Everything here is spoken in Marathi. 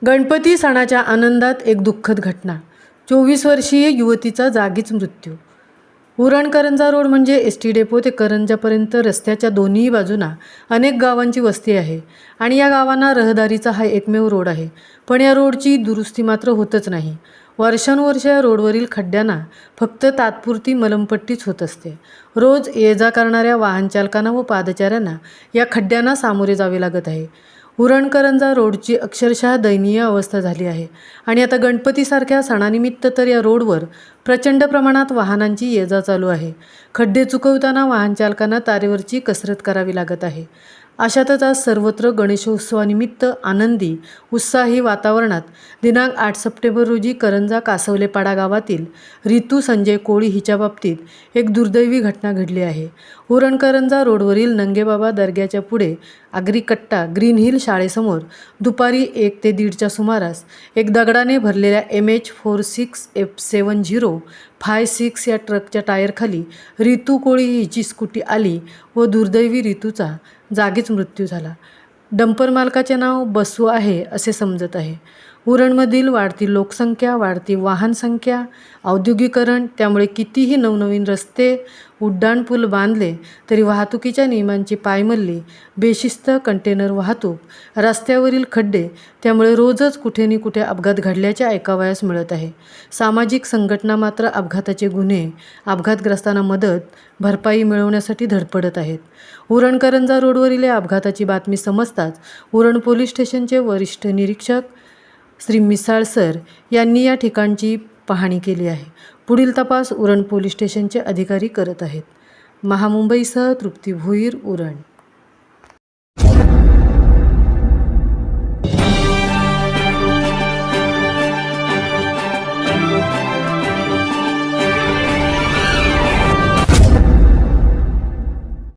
गणपती सणाच्या आनंदात एक दुःखद घटना. 24 वर्षीय युवतीचा जागीच मृत्यू. उरण-करंजा रोड म्हणजे एस.टी. डेपो ते करंजापर्यंत रस्त्याच्या दोन्ही बाजूंना अनेक गावांची वस्ती आहे आणि या गावांना रहदारीचा हा एकमेव रोड आहे. पण या रोडची दुरुस्ती मात्र होतच नाही. वर्षानुवर्ष या रोडवरील खड्ड्यांना फक्त तात्पुरती मलमपट्टीच होत असते. रोज ये-जा करणाऱ्या वाहनचालकांना व पादचाऱ्यांना या खड्ड्यांना सामोरे जावे लागत आहे. उरण-करंजा रोडची अक्षरशः दयनीय अवस्था झाली आहे आणि आता गणपतीसारख्या सणानिमित्त तर या रोडवर प्रचंड प्रमाणात वाहनांची ये-जा चालू आहे. खड्डे चुकवताना वाहनचालकांना तारेवरची कसरत करावी लागत आहे. अशातच आज सर्वत्र गणेशोत्सवानिमित्त आनंदी उत्साही वातावरणात दिनांक 8 सप्टेंबर रोजी करंजा कासवलेपाडा गावातील रितू संजय कोळी हिच्या बाबतीत एक दुर्दैवी घटना घडली आहे. उरण-करंजा रोडवरील नंगेबाबा दर्ग्याच्या पुढे आगरीकट्टा ग्रीन हिल शाळेसमोर दुपारी 1 ते 1:30च्या सुमारास एक दगडाने भरलेल्या MH46F7056 या ट्रकच्या टायरखाली रितू कोळी हिची स्कूटी आली व दुर्दैवी रितूचा जागीच मृत्यू झाला. डंपर मालकाचे नाव बसू आहे असे समजत आहे. उरणमधील वाढती लोकसंख्या, वाढती वाहनसंख्या, औद्योगिकरण, त्यामुळे कितीही नवनवीन रस्ते, उड्डाणपूल बांधले तरी वाहतुकीच्या नियमांची पायमल्ली, बेशिस्त कंटेनर वाहतूक, रस्त्यावरील खड्डे, त्यामुळे रोजच कुठे नि कुठे अपघात घडल्याचे ऐकावयास मिळत आहे. सामाजिक संघटना मात्र अपघाताचे गुन्हे, अपघातग्रस्तांना मदत, भरपाई मिळवण्यासाठी धडपडत आहेत. उरण-करंजा रोडवरील या अपघाताची बातमी समजताच उरण पोलीस स्टेशनचे वरिष्ठ निरीक्षक श्री मिसाळ सर यांनी या ठिकाणची पाहणी केली आहे. पुढील तपास उरण पोलीस स्टेशनचे अधिकारी करत आहेत. महामुंबईसह तृप्ती भोईर, उरण.